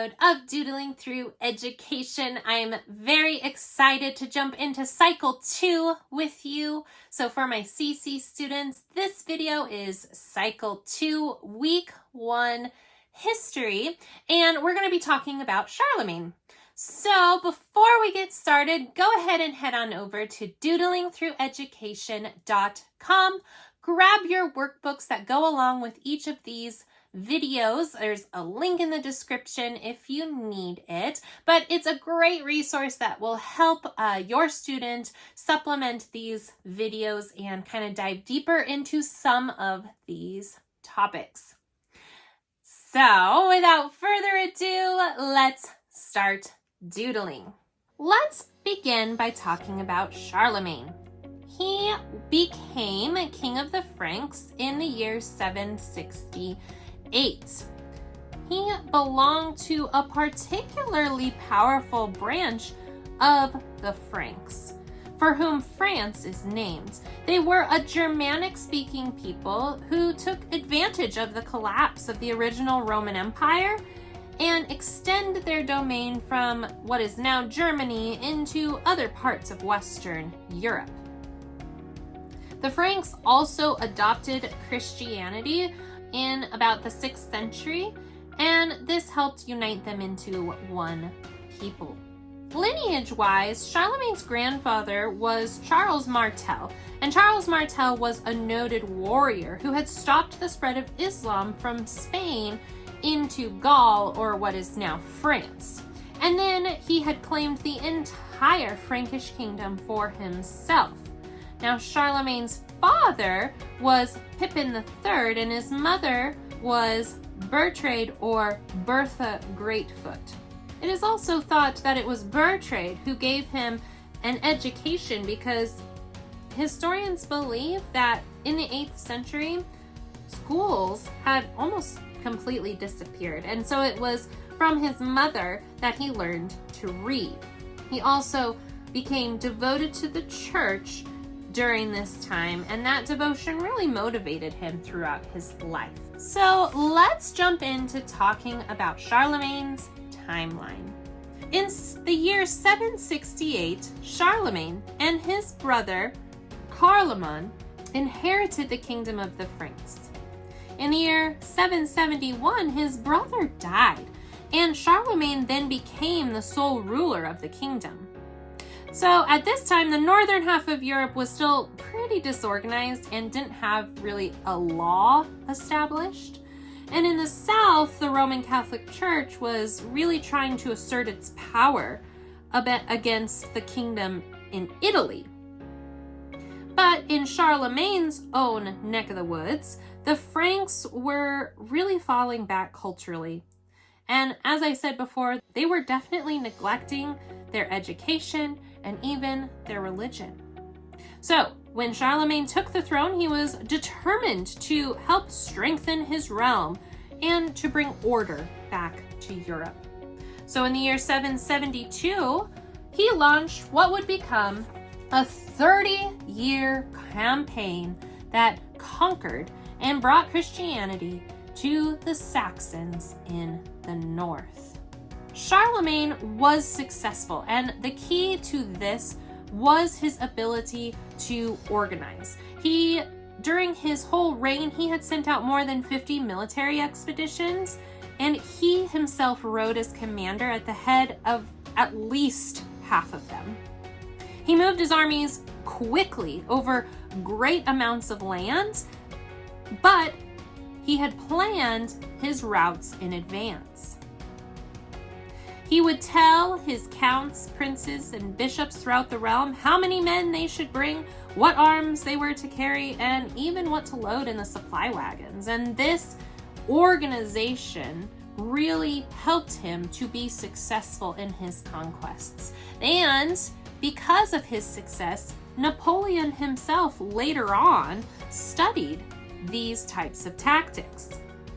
episode of Doodling Through Education. I'm very excited to jump into Cycle 2 with you. So for my CC students, this video is Cycle 2, Week 1 History, and we're going to be talking about Charlemagne. So before we get started, go ahead and head on over to doodlingthrougheducation.com. Grab your workbooks that go along with each of these videos. There's a link in the description if you need it, but it's a great resource that will help your student supplement these videos and kind of dive deeper into some of these topics. So without further ado, let's start doodling. Let's begin by talking about Charlemagne. He became king of the Franks in the year 768. He belonged to a particularly powerful branch of the Franks, for whom France is named. They were a Germanic-speaking people who took advantage of the collapse of the original Roman Empire and extended their domain from what is now Germany into other parts of Western Europe. The Franks also adopted Christianity in about the 6th century, and this helped unite them into one people. Lineage-wise, Charlemagne's grandfather was Charles Martel, and Charles Martel was a noted warrior who had stopped the spread of Islam from Spain into Gaul, or what is now France. And then he had claimed the entire Frankish kingdom for himself. Now, Charlemagne's father was Pippin III, and his mother was Bertrade or Bertha Greatfoot. It is also thought that it was Bertrade who gave him an education because historians believe that in the 8th century, schools had almost completely disappeared, and so it was from his mother that he learned to read. He also became devoted to the church during this time, and that devotion really motivated him throughout his life. So let's jump into talking about Charlemagne's timeline. In the year 768, Charlemagne and his brother Charlemagne inherited the kingdom of the Franks. In the year 771, his brother died, and Charlemagne then became the sole ruler of the kingdom. So at this time, the northern half of Europe was still pretty disorganized and didn't have really a law established. And in the south, the Roman Catholic Church was really trying to assert its power against the kingdom in Italy. But in Charlemagne's own neck of the woods, the Franks were really falling back culturally. And as I said before, they were definitely neglecting their education and even their religion. So when Charlemagne took the throne, he was determined to help strengthen his realm and to bring order back to Europe. So in the year 772, he launched what would become a 30-year campaign that conquered and brought Christianity to the Saxons in the north. Charlemagne was successful, and the key to this was his ability to organize. During his whole reign, he had sent out more than 50 military expeditions, and he himself rode as commander at the head of at least half of them. He moved his armies quickly over great amounts of land, but he had planned his routes in advance. He would tell his counts, princes, and bishops throughout the realm how many men they should bring, what arms they were to carry, and even what to load in the supply wagons. And this organization really helped him to be successful in his conquests. And because of his success, Napoleon himself later on studied these types of tactics.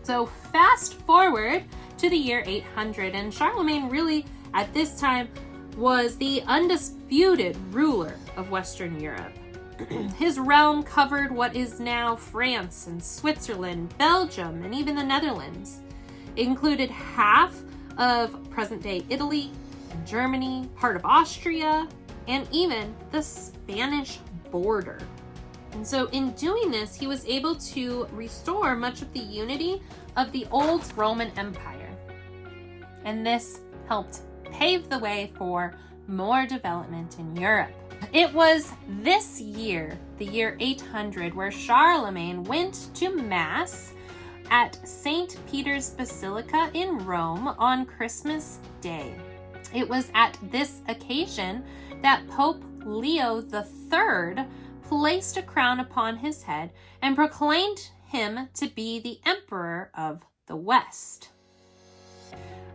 So fast forward to the year 800, and Charlemagne really at this time was the undisputed ruler of Western Europe. His realm covered what is now France and Switzerland, Belgium, and even the Netherlands. It included half of present-day Italy, Germany, part of Austria, and even the Spanish border. And so in doing this, he was able to restore much of the unity of the old Roman Empire. And this helped pave the way for more development in Europe. It was this year, the year 800, where Charlemagne went to Mass at St. Peter's Basilica in Rome on Christmas Day. It was at this occasion that Pope Leo III placed a crown upon his head and proclaimed him to be the Emperor of the West.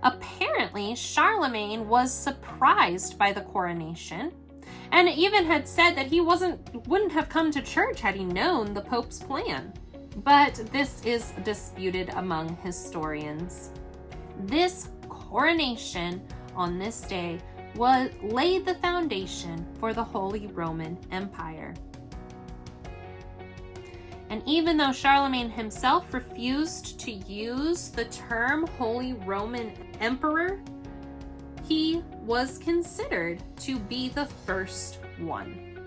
Apparently, Charlemagne was surprised by the coronation, and even had said that he wouldn't have come to church had he known the Pope's plan. But this is disputed among historians. This coronation on this day laid the foundation for the Holy Roman Empire. And even though Charlemagne himself refused to use the term Holy Roman Emperor, he was considered to be the first one.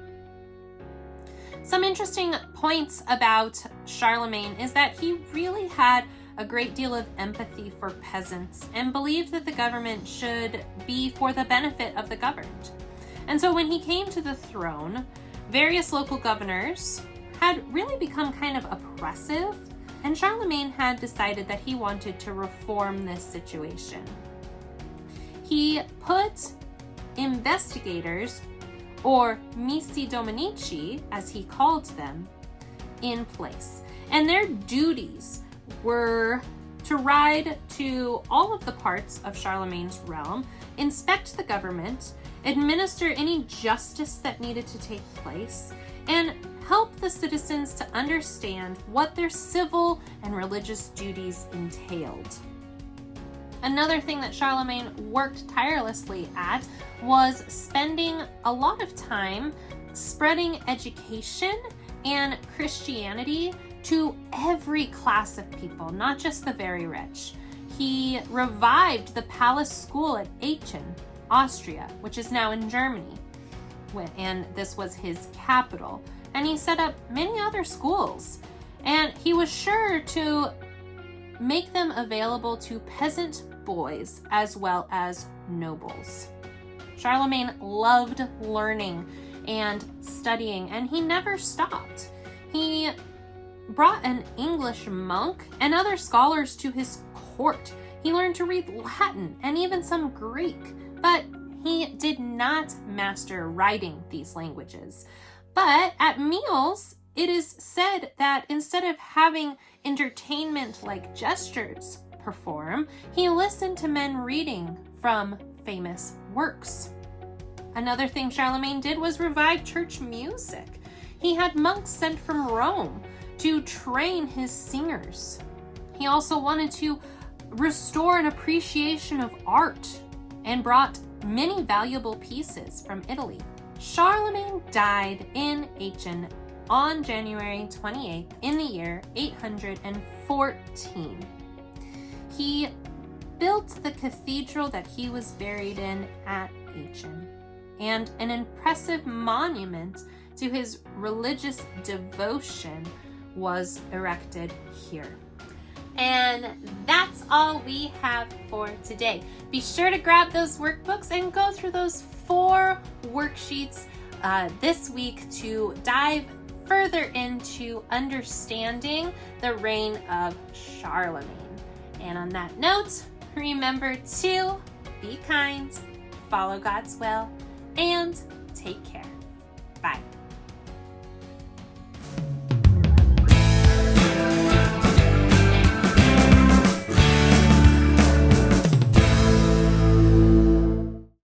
Some interesting points about Charlemagne is that he really had a great deal of empathy for peasants and believed that the government should be for the benefit of the governed. And so when he came to the throne, various local governors had really become kind of oppressive, and Charlemagne had decided that he wanted to reform this situation. He put investigators, or missi dominici, as he called them, in place. And their duties were to ride to all of the parts of Charlemagne's realm, inspect the government, administer any justice that needed to take place, and help the citizens to understand what their civil and religious duties entailed. Another thing that Charlemagne worked tirelessly at was spending a lot of time spreading education and Christianity to every class of people, not just the very rich. He revived the palace school at Aachen, Austria, which is now in Germany, and this was his capital. And he set up many other schools, and he was sure to make them available to peasant boys as well as nobles. Charlemagne loved learning and studying, and he never stopped. He brought an English monk and other scholars to his court. He learned to read Latin and even some Greek, but he did not master writing these languages. But at meals, it is said that instead of having entertainment like gestures perform, he listened to men reading from famous works. Another thing Charlemagne did was revive church music. He had monks sent from Rome to train his singers. He also wanted to restore an appreciation of art and brought many valuable pieces from Italy. Charlemagne died in Aachen on January 28th in the year 814. He built the cathedral that he was buried in at Aachen, and an impressive monument to his religious devotion was erected here. And that's all we have for today. Be sure to grab those workbooks and go through those 4 worksheets this week to dive further into understanding the reign of Charlemagne. And on that note, remember to be kind, follow God's will, and take care. Bye.